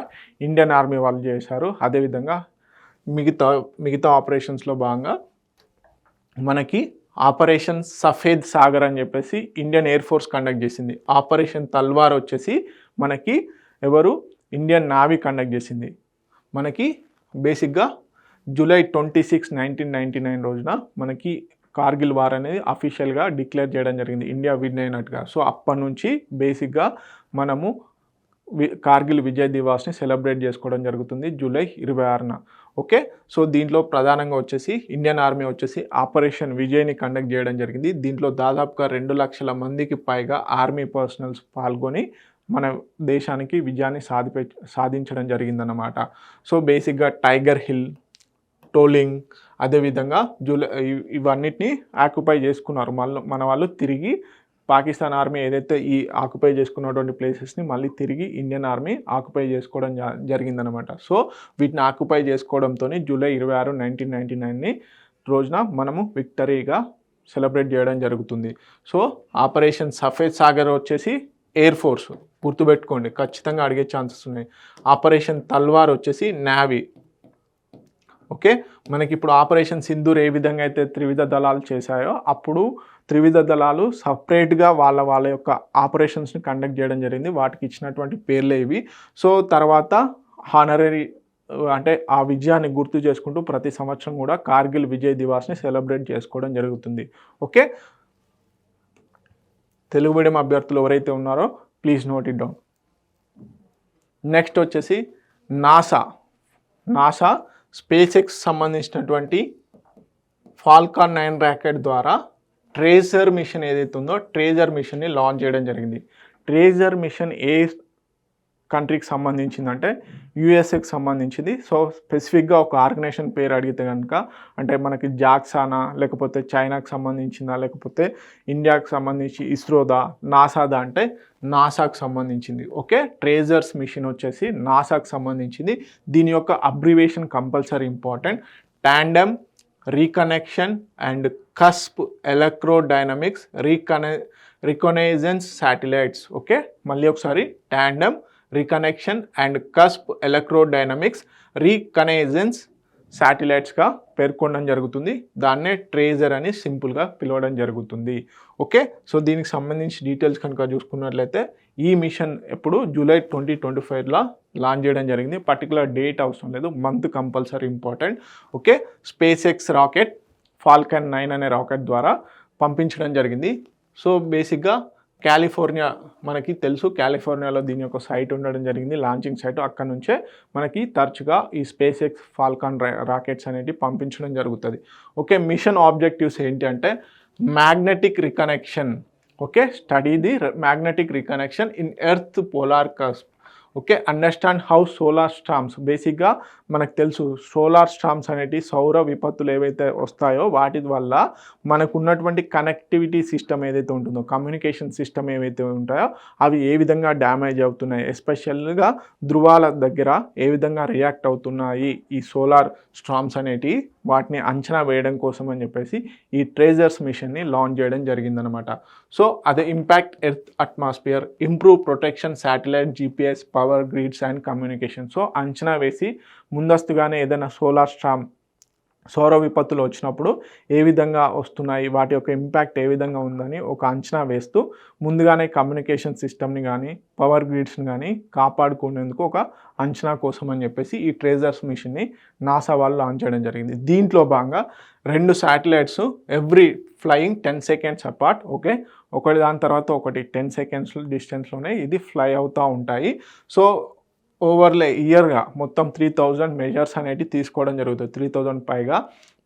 ఇండియన్ ఆర్మీ వాళ్ళు చేశారు. అదేవిధంగా మిగతా ఆపరేషన్స్లో భాగంగా మనకి ఆపరేషన్ సఫేద్ సాగర్ అని చెప్పేసి ఇండియన్ ఎయిర్ ఫోర్స్ కండక్ట్ చేసింది. ఆపరేషన్ తల్వార్ వచ్చేసి మనకి ఇండియన్ నావీ కండక్ట్ చేసింది. మనకి బేసిక్గా జూలై 26, 1999 రోజున మనకి కార్గిల్ వార్ అనేది అఫీషియల్గా డిక్లేర్ చేయడం జరిగింది, ఇండియా విన్ అయినట్టుగా. సో అప్పటి నుంచి బేసిక్గా మనము కార్గిల్ విజయ్ దివాస్ని సెలబ్రేట్ చేసుకోవడం జరుగుతుంది జూలై 26న. ఓకే, సో దీంట్లో ప్రధానంగా వచ్చేసి ఇండియన్ ఆర్మీ వచ్చేసి ఆపరేషన్ విజయ్ని కండక్ట్ చేయడం జరిగింది. దీంట్లో దాదాపుగా 2 లక్షల మందికి పైగా ఆర్మీ పర్సనల్స్ పాల్గొని మన దేశానికి విజయాన్ని సాధించడం జరిగిందన్నమాట. సో బేసిక్గా టైగర్ హిల్, టోలింగ్, అదేవిధంగా ఇవన్నిటిని ఆక్యుపై చేసుకున్నారు. మన వాళ్ళు తిరిగి పాకిస్తాన్ ఆర్మీ ఏదైతే ఈ ఆక్యుపై చేసుకున్నటువంటి ప్లేసెస్ని మళ్ళీ తిరిగి ఇండియన్ ఆర్మీ ఆక్యుపై చేసుకోవడం జరిగిందనమాట. సో వీటిని ఆక్యుపై చేసుకోవడంతో జూలై 26, 1999 రోజున మనము విక్టరీగా సెలబ్రేట్ చేయడం జరుగుతుంది. సో ఆపరేషన్ సఫేద్ సాగర్ వచ్చేసి ఎయిర్ ఫోర్స్, గుర్తుపెట్టుకోండి, ఖచ్చితంగా అడిగే ఛాన్సెస్ ఉన్నాయి. ఆపరేషన్ తల్వార్ వచ్చేసి నేవీ. ఓకే, మనకి ఇప్పుడు ఆపరేషన్ సింధూర్ ఏ విధంగా అయితే త్రివిధ దళాలు చేశాయో అప్పుడు త్రివిధ దళాలు సపరేట్గా వాళ్ళ యొక్క ఆపరేషన్స్ని కండక్ట్ చేయడం జరిగింది. వాటికి ఇచ్చినటువంటి పేర్లే ఇవి. సో తర్వాత హానరీ అంటే ఆ విజయాన్ని గుర్తు చేసుకుంటూ ప్రతి సంవత్సరం కూడా కార్గిల్ విజయ్ దివాస్ని సెలబ్రేట్ చేసుకోవడం జరుగుతుంది. ఓకే, తెలుగు మీడియం అభ్యర్థులు ఎవరైతే ఉన్నారో please note it down. Next వచ్చేసి నాసా స్పేస్ ఎక్స్ సంబంధించినటువంటి ఫాల్కాన్ 9 రాకెట్ ద్వారా ట్రేజర్ మిషన్ ఏదైతే ఉందో ట్రేజర్ మిషన్ని లాంచ్ చేయడం జరిగింది. ట్రేజర్ మిషన్ ఏ కంట్రీకి సంబంధించిందంటే యూఎస్ఏకి సంబంధించింది. సో స్పెసిఫిక్గా ఒక ఆర్గనైజేషన్ పేరు అడిగితే కనుక అంటే మనకి జాక్సానా, లేకపోతే చైనాకి సంబంధించిందా, లేకపోతే ఇండియాకి సంబంధించి ఇస్రోదా, నాసాదా అంటే నాసాకు సంబంధించింది. ఓకే, ట్రేజర్స్ మిషన్ వచ్చేసి నాసాకు సంబంధించింది. దీని యొక్క abbreviation compulsory important. Tandem reconnection and cusp electrodynamics reconnaissance satellites. Okay, మళ్ళీ ఒకసారి tandem reconnection and cusp electrodynamics reconnaissance శాటిలైట్స్గా పేర్కొనడం జరుగుతుంది. దాన్నే ట్రేజర్ అని సింపుల్గా పిలవడం జరుగుతుంది. ఓకే, సో దీనికి సంబంధించి డీటెయిల్స్ కనుక చూసుకున్నట్లయితే ఈ మిషన్ ఎప్పుడు జూలై 2025లో లాంచ్ చేయడం జరిగింది. పర్టికులర్ డేట్ అవసరం లేదు, month compulsory important. Okay, space X rocket Falcon 9 అనే రాకెట్ ద్వారా పంపించడం జరిగింది. సో బేసిక్గా కాలిఫోర్నియా మనకి తెలుసు, కాలిఫోర్నియాలో దీని యొక్క సైట్ ఉండడం జరిగింది, లాంచింగ్ సైట్. అక్కడ నుంచే మనకి తరచుగా ఈ స్పేస్ ఎక్స్ ఫాల్కాన్ రాకెట్స్ అనేవి పంపించడం జరుగుతుంది. ఓకే, మిషన్ ఆబ్జెక్టివ్స్ ఏంటి అంటే magnetic reconnection. Okay, study the magnetic reconnection in earth polar cusp. Okay, understand how solar storms, బేసిక్గా మనకు తెలుసు సోలార్ స్టార్మ్స్ అనేవి సౌర విపత్తులు ఏవైతే వస్తాయో వాటి వల్ల మనకు ఉన్నటువంటి కనెక్టివిటీ సిస్టమ్ ఏదైతే ఉంటుందో, కమ్యూనికేషన్ సిస్టమ్ ఏవైతే ఉంటాయో అవి ఏ విధంగా డ్యామేజ్ అవుతున్నాయి, ఎస్పెషల్గా ధృవాల దగ్గర ఏ విధంగా రియాక్ట్ అవుతున్నాయి ఈ సోలార్ స్టార్మ్స్ అనేటివి, వాటిని అంచనా వేయడం కోసం అని చెప్పేసి ఈ ట్రేజర్స్ మిషన్ని లాంచ్ చేయడం జరిగిందనమాట. సో అదే impact earth atmosphere, improve protection, satellite, GPS, power grids and communication. So అంచనా వేసి ముందస్తుగానే ఏదైనా సౌర విపత్తులు వచ్చినప్పుడు ఏ విధంగా వస్తున్నాయి, వాటి యొక్క ఇంపాక్ట్ ఏ విధంగా ఉందని ఒక అంచనా వేస్తూ ముందుగానే కమ్యూనికేషన్ సిస్టమ్ని కానీ పవర్ గ్రిడ్స్ని కానీ కాపాడుకునేందుకు ఒక అంచనా కోసం అని చెప్పేసి ఈ ట్రేజర్స్ మిషన్ని నాసా వాళ్ళు లాంచ్ చేయడం జరిగింది. దీంట్లో భాగంగా 2 satellites every flying 10 seconds apart. Okay, ఒకటి దాని తర్వాత ఒకటి 10 సెకండ్స్ డిస్టెన్స్లోనే ఇది ఫ్లై అవుతూ ఉంటాయి. సో ఓవర్లే ఇయర్గా మొత్తం 3000 మెజర్స్ అనేవి తీసుకోవడం జరుగుతుంది. 3000 పైగా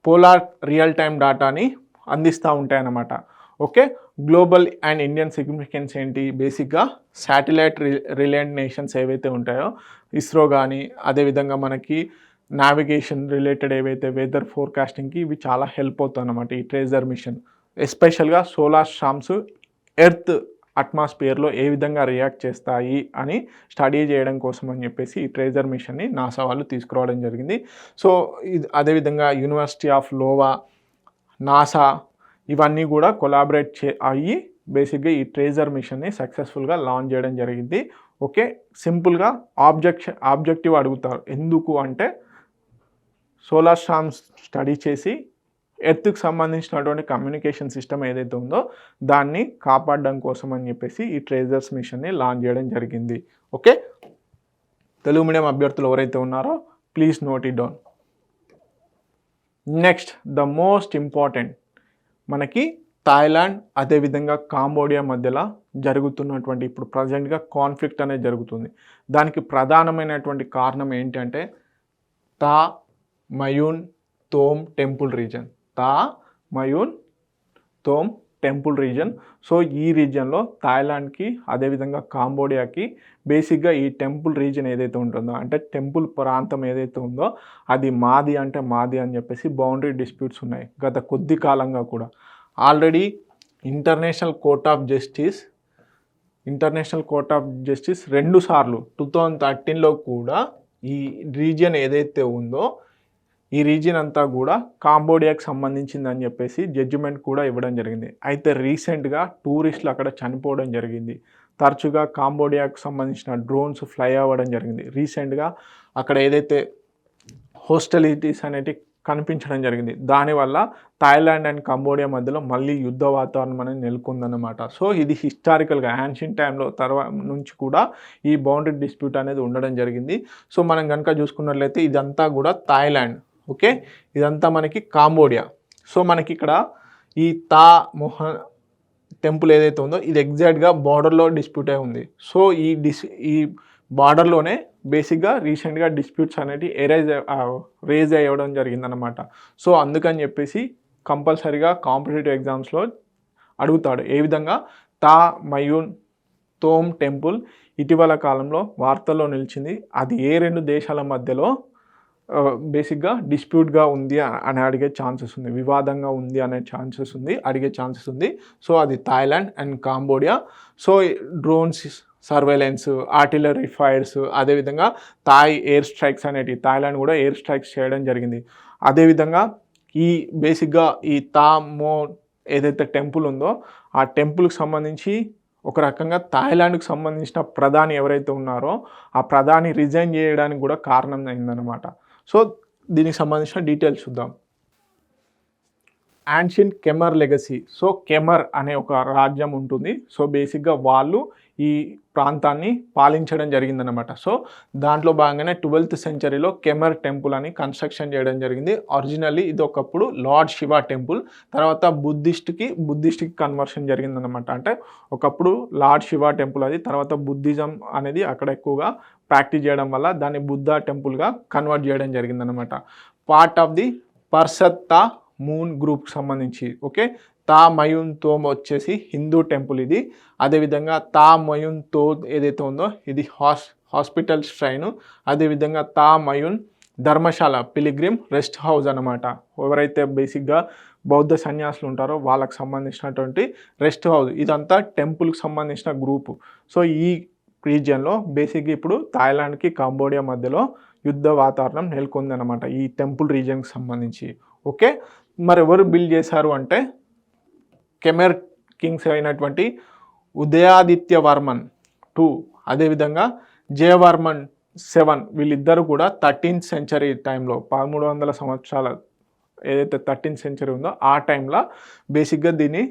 పోలార్ రియల్ టైమ్ డేటాని అందిస్తూ ఉంటాయన్నమాట. Okay, global and Indian significance ఏంటి, బేసిక్గా శాటిలైట్ రిలయంట్ నేషన్స్ ఏవైతే ఉంటాయో ఇస్రో కానీ, అదేవిధంగా మనకి నావిగేషన్ రిలేటెడ్ ఏవైతే వెదర్ ఫోర్కాస్టింగ్కి ఇవి చాలా హెల్ప్ అవుతాయి అన్నమాట ఈ ట్రేజర్ మిషన్. ఎస్పెషల్గా సోలార్ స్టార్మ్స్ ఎర్త్ అట్మాస్ఫియర్లో ఏ విధంగా రియాక్ట్ చేస్తాయి అని స్టడీ చేయడం కోసం అని చెప్పేసి ఈ ట్రేజర్ మిషన్ని నాసా వాళ్ళు తీసుకురావడం జరిగింది. సో అదేవిధంగా యూనివర్సిటీ ఆఫ్ లోవా, నాసా ఇవన్నీ కూడా కొలాబరేట్ అయ్యి బేసిక్గా ఈ ట్రేజర్ మిషన్ని సక్సెస్ఫుల్గా లాంచ్ చేయడం జరిగింది. ఓకే, సింపుల్గా ఆబ్జెక్టివ్ అడుగుతారు. ఎందుకు అంటే సోలార్ స్టార్మ్స్ స్టడీ చేసి ఎర్త్కి సంబంధించినటువంటి కమ్యూనికేషన్ సిస్టమ్ ఏదైతే ఉందో దాన్ని కాపాడడం కోసం అని చెప్పేసి ఈ ట్రేజర్స్ మిషన్ని లాంచ్ చేయడం జరిగింది. ఓకే, తెలుగు మీడియం అభ్యర్థులు ఎవరైతే ఉన్నారో please note it down. Next the most important, మనకి థాయిలాండ్ అదేవిధంగా కాంబోడియా మధ్యలో జరుగుతున్నటువంటి ఇప్పుడు ప్రజెంట్గా కాన్ఫ్లిక్ట్ అనేది జరుగుతుంది. దానికి ప్రధానమైనటువంటి కారణం ఏంటంటే తా మయూన్ తోమ్ టెంపుల్ రీజన్. తా మయూన్ తోమ్ టెంపుల్ రీజన్. సో ఈ రీజన్లో థాయిలాండ్కి అదేవిధంగా కాంబోడియాకి బేసిక్గా ఈ టెంపుల్ రీజన్ ఏదైతే ఉంటుందో అంటే టెంపుల్ ప్రాంతం ఏదైతే ఉందో అది మాది అంటే మాది అని చెప్పేసి బౌండరీ డిస్ప్యూట్స్ ఉన్నాయి గత కొద్ది కాలంగా కూడా. Already international court of justice 2 సార్లు 2013లో కూడా ఈ రీజియన్ ఏదైతే ఉందో ఈ రీజియన్ అంతా కూడా కాంబోడియాకి సంబంధించిందని చెప్పేసి జడ్జిమెంట్ కూడా ఇవ్వడం జరిగింది. అయితే రీసెంట్గా టూరిస్టులు అక్కడ చనిపోవడం జరిగింది. తరచుగా కాంబోడియాకు సంబంధించిన డ్రోన్స్ ఫ్లై అవ్వడం జరిగింది. రీసెంట్గా అక్కడ ఏదైతే హోస్టిలిటీస్ అనేటివి కనిపించడం జరిగింది. దానివల్ల థాయిలాండ్ అండ్ కంబోడియా మధ్యలో మళ్ళీ యుద్ధ వాతావరణం అనేది నెలకొందన్నమాట. సో ఇది హిస్టారికల్గా యాన్షియంట్ టైంలో తర్వాత నుంచి కూడా ఈ బౌండరీ డిస్ప్యూట్ అనేది ఉండడం జరిగింది. సో మనం కనుక చూసుకున్నట్లయితే ఇదంతా కూడా థాయిలాండ్. ఓకే, ఇదంతా మనకి కాంబోడియా. సో మనకి ఇక్కడ ఈ తా మొహన్ టెంపుల్ ఏదైతే ఉందో ఇది ఎగ్జాక్ట్గా బార్డర్లో డిస్ప్యూట్ అయి ఉంది. సో ఈ బార్డర్లోనే బేసిక్గా రీసెంట్గా డిస్ప్యూట్స్ అనేవి రేజ్ అయ్యడం జరిగిందనమాట. సో అందుకని చెప్పేసి కంపల్సరీగా కాంపిటేటివ్ ఎగ్జామ్స్లో అడుగుతాడు. ఏ విధంగా తా మయూన్ తోమ్ టెంపుల్ ఇటీవల కాలంలో వార్తల్లో నిలిచింది. అది ఏ 2 దేశాల మధ్యలో బేసిక్గా డిస్ప్యూట్గా ఉంది అని అడిగే ఛాన్సెస్ ఉంది, వివాదంగా ఉంది అనే ఛాన్సెస్ ఉంది, అడిగే ఛాన్సెస్ ఉంది. సో అది Thailand and Cambodia. So drones surveillance, artillery fires, అదేవిధంగా థాయ్ ఎయిర్ స్ట్రైక్స్ అనేటివి థాయిలాండ్ కూడా ఎయిర్ స్ట్రైక్స్ చేయడం జరిగింది. అదేవిధంగా ఈ బేసిక్గా ఈ తామో ఏదైతే టెంపుల్ ఉందో ఆ టెంపుల్కి సంబంధించి ఒక రకంగా థాయిలాండ్కి సంబంధించిన ప్రధాని ఎవరైతే ఉన్నారో ఆ ప్రధాని రిజైన్ చేయడానికి కూడా కారణం అయిందనమాట. సో దీనికి సంబంధించిన డీటెయిల్స్ చూద్దాం. Ancient Khmer legacy. So Khmer అనే ఒక రాజ్యం ఉంటుంది. సో బేసిక్గా వాళ్ళు ఈ ప్రాంతాన్ని పాలించడం జరిగిందనమాట. సో దాంట్లో భాగంగానే 12th సెంచరీలో కెమర్ టెంపుల్ అని కన్స్ట్రక్షన్ చేయడం జరిగింది. ఒరిజినల్లీ ఇది ఒకప్పుడు లార్డ్ శివ టెంపుల్, తర్వాత బుద్ధిస్ట్కి కన్వర్షన్ జరిగిందనమాట. అంటే ఒకప్పుడు లార్డ్ శివ టెంపుల్ అది, తర్వాత బుద్ధిజం అనేది అక్కడ ఎక్కువగా ప్రాక్టీస్ చేయడం వల్ల దాన్ని బుద్ధ టెంపుల్గా కన్వర్ట్ చేయడం జరిగిందనమాట. పార్ట్ ఆఫ్ ది పర్సత్తా మూన్ గ్రూప్కి సంబంధించి. ఓకే, తా మయూన్ తోమ్ వచ్చేసి హిందూ టెంపుల్ ఇది. అదేవిధంగా తా మయూన్ తో ఏదైతే ఉందో ఇది హాస్పిటల్ స్ట్రైన్. అదేవిధంగా తా మయూన్ ధర్మశాల పిలిగ్రిమ్ రెస్ట్ హౌస్ అనమాట. ఎవరైతే బేసిక్గా బౌద్ధ సన్యాసులు ఉంటారో వాళ్ళకి సంబంధించినటువంటి రెస్ట్ హౌస్. ఇదంతా టెంపుల్కి సంబంధించిన గ్రూపు. సో ఈ రీజియన్లో బేసిక్గా ఇప్పుడు థాయిలాండ్కి కాంబోడియా మధ్యలో యుద్ధ వాతావరణం నెలకొందనమాట ఈ టెంపుల్ రీజియన్కి సంబంధించి. ఓకే, మరి ఎవరు బిల్డ్ చేశారు అంటే కెమెర్ కింగ్స్ అయినటువంటి ఉదయాదిత్య వర్మన్ 2 అదేవిధంగా జయవర్మన్ 7 వీళ్ళిద్దరూ కూడా 13th సెంచరీ టైంలో 1300 సంవత్సరాల ఏదైతే 13th సెంచరీ ఉందో ఆ టైంలో బేసిక్గా దీన్ని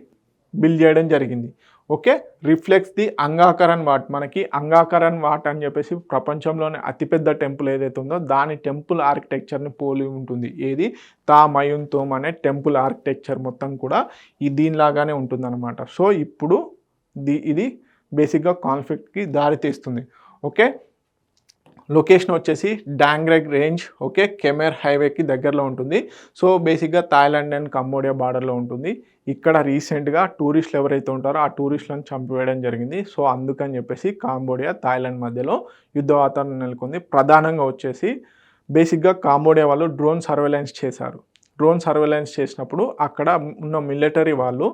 బిల్డ్ చేయడం జరిగింది. Okay, reflects the Angkor Wat. మనకి అంగాకరణ్ వాట్ అని చెప్పేసి ప్రపంచంలోనే అతిపెద్ద టెంపుల్ ఏదైతే ఉందో దాని టెంపుల్ ఆర్కిటెక్చర్ని పోలి ఉంటుంది. ఏది తా మయూన్ తోమ్ అనే టెంపుల్ ఆర్కిటెక్చర్ మొత్తం కూడా దీనిలాగానే ఉంటుందన్నమాట. సో ఇప్పుడు ఇది బేసిక్గా కాన్ఫ్లిక్ట్కి దారితీస్తుంది. ఓకే, లొకేషన్ వచ్చేసి డాంగ్రెగ్ రేంజ్. ఓకే, కెమెర్ హైవేకి దగ్గరలో ఉంటుంది. సో బేసిక్గా థాయిలాండ్ అండ్ కంబోడియా బార్డర్లో ఉంటుంది. ఇక్కడ రీసెంట్గా టూరిస్టులు ఎవరైతే ఉంటారో ఆ టూరిస్టులను చంపివేయడం జరిగింది. సో అందుకని చెప్పేసి కాంబోడియా థాయిలాండ్ మధ్యలో యుద్ధ వాతావరణం నెలకొంది. ప్రధానంగా వచ్చేసి బేసిక్గా కాంబోడియా వాళ్ళు డ్రోన్ సర్వేలెన్స్ చేశారు. డ్రోన్ సర్వేలెన్స్ చేసినప్పుడు అక్కడ ఉన్న మిలిటరీ వాళ్ళు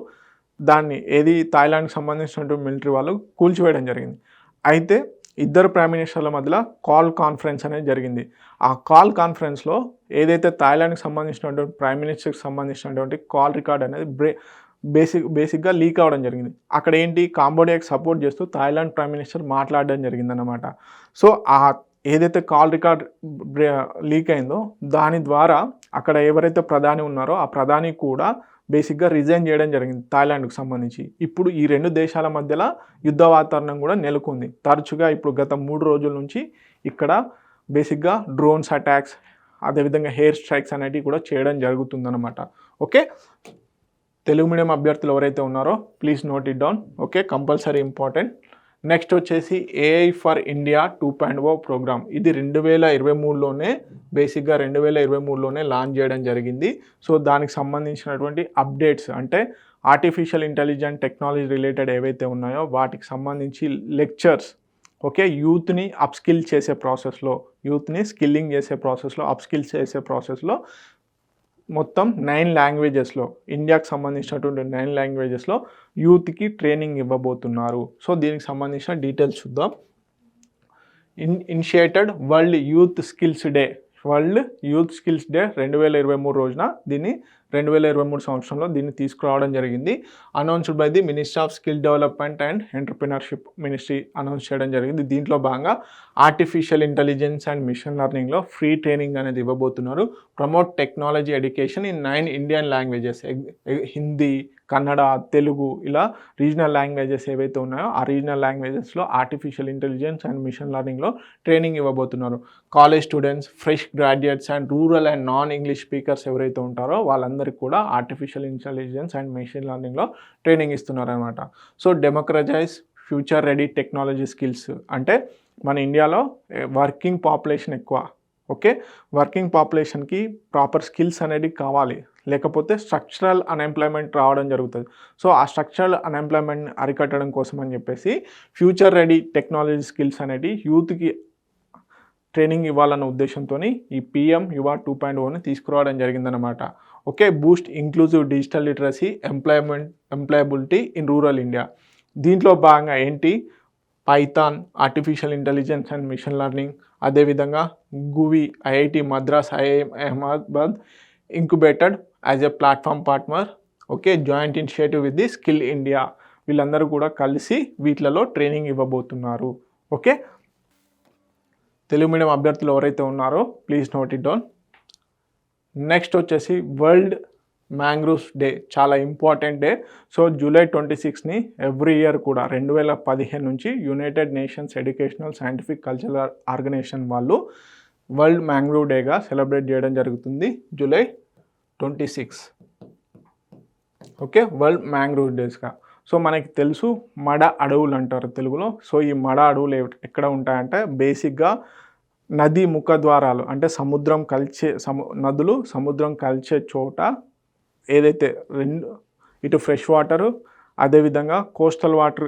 దాన్ని ఏది థాయిలాండ్కి సంబంధించినటువంటి మిలిటరీ వాళ్ళు కూల్చివేయడం జరిగింది. అయితే ఇద్దరు ప్రైమ్ మినిస్టర్ల మధ్యలో కాల్ కాన్ఫరెన్స్ అనేది జరిగింది. ఆ కాల్ కాన్ఫరెన్స్లో ఏదైతే థాయిలాండ్కి సంబంధించినటువంటి ప్రైమ్ మినిస్టర్కి సంబంధించినటువంటి కాల్ రికార్డ్ అనేది బేసిక్గా లీక్ అవ్వడం జరిగింది. అక్కడ ఏంటి, కాంబోడియాకి సపోర్ట్ చేస్తూ థాయిలాండ్ ప్రైమ్ మినిస్టర్ మాట్లాడడం జరిగిందన్నమాట. సో ఆ ఏదైతే కాల్ రికార్డ్ లీక్ అయిందో దాని ద్వారా అక్కడ ఎవరైతే ప్రధాని ఉన్నారో ఆ ప్రధాని కూడా బేసిక్గా రిజైన్ చేయడం జరిగింది థాయిలాండ్కి సంబంధించి. ఇప్పుడు ఈ రెండు దేశాల మధ్యలో యుద్ధ వాతావరణం కూడా నెలకొంది. తరచుగా ఇప్పుడు గత 3 రోజుల నుంచి ఇక్కడ బేసిక్గా డ్రోన్స్ అటాక్స్, అదేవిధంగా హెయిర్ స్ట్రైక్స్ అనేటివి కూడా చేయడం జరుగుతుందన్నమాట. ఓకే, తెలుగు మీడియం అభ్యర్థులు ఎవరైతే ఉన్నారో please note it down. Okay, compulsory important. Next వచ్చేసి ఏఐ ఫర్ ఇండియా 2.0 ప్రోగ్రామ్. ఇది 2023లోనే బేసిక్గా 2023లోనే లాంచ్ చేయడం జరిగింది. సో దానికి సంబంధించినటువంటి అప్డేట్స్ అంటే ఆర్టిఫిషియల్ ఇంటెలిజెంట్ టెక్నాలజీ రిలేటెడ్ ఏవైతే ఉన్నాయో వాటికి సంబంధించి లెక్చర్స్, ఓకే, యూత్ని అప్స్కిల్ చేసే ప్రాసెస్లో, యూత్ని స్కిల్లింగ్ చేసే ప్రాసెస్లో, అప్స్కిల్ చేసే ప్రాసెస్లో మొత్తం 9 లాంగ్వేజెస్లో, ఇండియాకి సంబంధించినటువంటి 9 లాంగ్వేజెస్లో యూత్కి ట్రైనింగ్ ఇవ్వబోతున్నారు. సో దీనికి సంబంధించిన డీటెయిల్స్ చూద్దాం. Initiated world youth skills day 2023 రోజున దీన్ని 2023 సంవత్సరంలో దీన్ని తీసుకురావడం జరిగింది. Announced by the ministry of skill development and entrepreneurship ministry announce చేయడం జరిగింది. దీంట్లో భాగంగా ఆర్టిఫిషియల్ ఇంటెలిజెన్స్ అండ్ మిషన్ లెర్నింగ్లో ఫ్రీ ట్రైనింగ్ అనేది ఇవ్వబోతున్నారు. Promote technology education in 9 Indian languages, Hindi, Kannada, Telugu, ఇలా రీజనల్ లాంగ్వేజెస్ ఏవైతే ఉన్నాయో ఆ రీజనల్ లాంగ్వేజెస్లో ఆర్టిఫిషియల్ ఇంటెలిజెన్స్ అండ్ మిషన్ లెర్నింగ్లో ట్రైనింగ్ ఇవ్వబోతున్నారు. College students, fresh graduates and rural and non English speakers ఎవరైతే ఉంటారో వాళ్ళందరికీ కూడా ఆర్టిఫిషియల్ ఇంటెలిజెన్స్ అండ్ మిషన్ లెర్నింగ్లో ట్రైనింగ్ ఇస్తున్నారనమాట. So democratize future ready technology skills అంటే మన ఇండియాలో వర్కింగ్ పాపులేషన్ ఎక్కువ. ఓకే, వర్కింగ్ పాపులేషన్కి ప్రాపర్ స్కిల్స్ అనేది కావాలి, లేకపోతే స్ట్రక్చరల్ అన్ఎంప్లాయ్మెంట్ రావడం జరుగుతుంది. సో ఆ స్ట్రక్చరల్ అన్ఎంప్లాయ్మెంట్ అరికట్టడం కోసం అని చెప్పేసి ఫ్యూచర్ రెడీ టెక్నాలజీ స్కిల్స్ అనేది యూత్కి ట్రైనింగ్ ఇవ్వాలన్న ఉద్దేశంతో ఈ పిఎం యువ 2.0ని తీసుకురావడం జరిగిందనమాట. Okay, boost inclusive digital literacy employability in rural India. దీంట్లో భాగంగా ఏంటి, Python, artificial intelligence and machine learning, అదేవిధంగా GUVI, IIT Madras, IIM Ahmedabad incubated as a platform partner. Okay, joint initiative with the skill India, వీళ్ళందరూ కూడా కలిసి వీటిలలో ట్రైనింగ్ ఇవ్వబోతున్నారు. ఓకే, తెలుగు మీడియం అభ్యర్థులు ఎవరైతే ఉన్నారో please note it down. Next వచ్చేసి వరల్డ్ మ్యాంగ్రూవ్స్ డే, చాలా ఇంపార్టెంట్ డే. సో జూలై 26ని ఎవ్రీ ఇయర్ కూడా 2015 నుంచి United Nations Educational Scientific Cultural Organization వాళ్ళు వరల్డ్ మ్యాంగ్రూవ్ డేగా సెలబ్రేట్ చేయడం జరుగుతుంది జూలై 26. ఓకే, వరల్డ్ మ్యాంగ్రూవ్ డేస్గా. సో మనకి తెలుసు మడ అడవులు అంటారు తెలుగులో. సో ఈ మడ అడవులు ఎక్కడ ఉంటాయంటే బేసిక్గా నది ముఖద్వారాలు అంటే నదులు సముద్రం కలిసే చోట ఏదైతే ఇటు ఫ్రెష్ వాటరు అదేవిధంగా కోస్టల్ వాటర్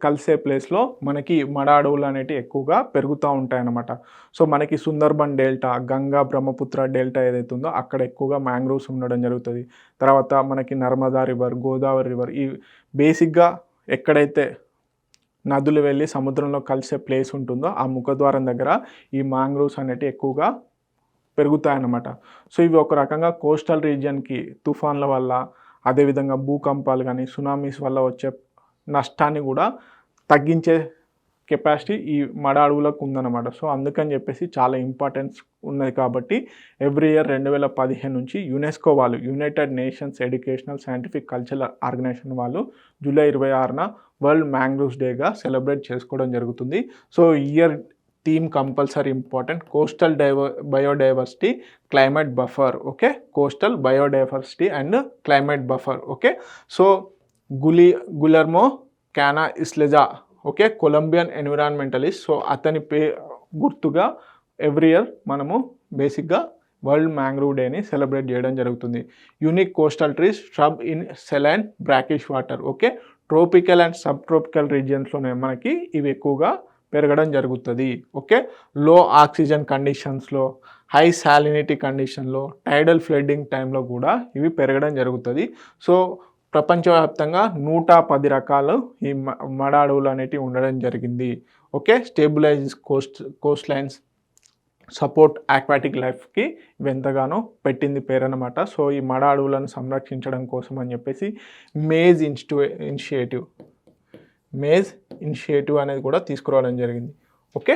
కలిసే ప్లేస్లో మనకి మడ అడవులు అనేటివి ఎక్కువగా పెరుగుతూ ఉంటాయన్నమాట. సో మనకి సుందర్బన్ డెల్టా, గంగా బ్రహ్మపుత్ర డెల్టా ఏదైతే ఉందో అక్కడ ఎక్కువగా మ్యాంగ్రోవ్స్ ఉండడం జరుగుతుంది. తర్వాత మనకి నర్మదా రివర్, గోదావరి రివర్, ఈ బేసిక్గా ఎక్కడైతే నదులు వెళ్ళి సముద్రంలో కలిసే ప్లేస్ ఉంటుందో ఆ ముఖద్వారం దగ్గర ఈ మ్యాంగ్రోవ్స్ అనేటివి ఎక్కువగా పెరుగుతాయన్నమాట. సో ఇవి ఒక రకంగా కోస్టల్ రీజియన్కి తుఫాన్ల వల్ల అదేవిధంగా భూకంపాలు కానీ సునామీస్ వల్ల వచ్చే నష్టాన్ని కూడా తగ్గించే కెపాసిటీ ఈ మడ అడవులకు ఉందన్నమాట. సో అందుకని చెప్పేసి చాలా ఇంపార్టెన్స్ ఉన్నది కాబట్టి ఎవ్రీ ఇయర్ 2015 నుంచి యునెస్కో వాళ్ళు, United Nations Educational Scientific Cultural Organization వాళ్ళు జూలై 26న వరల్డ్ మ్యాంగ్రూవ్స్ డేగా సెలబ్రేట్ చేసుకోవడం జరుగుతుంది. So year theme compulsory important, coastal biodiversity climate buffer. Okay, coastal biodiversity and climate buffer. Okay, so Guillermo క్యానా ఇస్లెజా, okay, Colombian environmentalist. So అతని గుర్తుగా every year మనము బేసిక్గా world mangrove డేని celebrate చేయడం జరుగుతుంది. Unique coastal trees shrub in saline brackish water. Okay, tropical and sub tropical రీజియన్స్లోనే మనకి ఇవి ఎక్కువగా పెరగడం జరుగుతుంది. ఓకే, లో ఆక్సిజన్ కండిషన్స్లో, హై సాలినిటీ కండిషన్లో, టైడల్ ఫ్లడ్డింగ్ టైంలో కూడా ఇవి పెరగడం జరుగుతుంది. సో ప్రపంచవ్యాప్తంగా 110 రకాలు ఈ మడ అడవులు అనేటివి ఉండడం జరిగింది. Okay, stabilize coast lines, support aquatic లైఫ్కి ఇవి ఎంతగానో పెట్టింది పేరనమాట. సో ఈ మడ అడవులను సంరక్షించడం కోసం అని చెప్పేసి మేజ్ ఇనిషియేటివ్ అనేది కూడా తీసుకురావడం జరిగింది. ఓకే,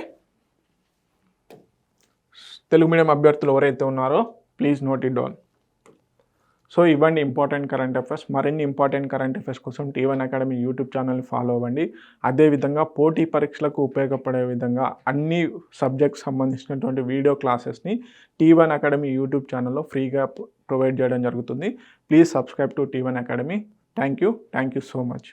తెలుగు మీడియం అభ్యర్థులు ఎవరైతే ఉన్నారో please note it down. So ఇవ్వండి ఇంపార్టెంట్ కరెంట్ అఫైర్స్. మరిన్ని ఇంపార్టెంట్ కరెంట్ అఫైర్స్ కోసం T1 అకాడమీ యూట్యూబ్ ఛానల్ని ఫాలో అవ్వండి. అదేవిధంగా పోటీ పరీక్షలకు ఉపయోగపడే విధంగా అన్ని సబ్జెక్ట్స్ సంబంధించినటువంటి వీడియో క్లాసెస్ని T1 అకాడమీ యూట్యూబ్ ఛానల్లో ఫ్రీగా ప్రొవైడ్ చేయడం జరుగుతుంది. Please subscribe to T1 academy. Thank you so much.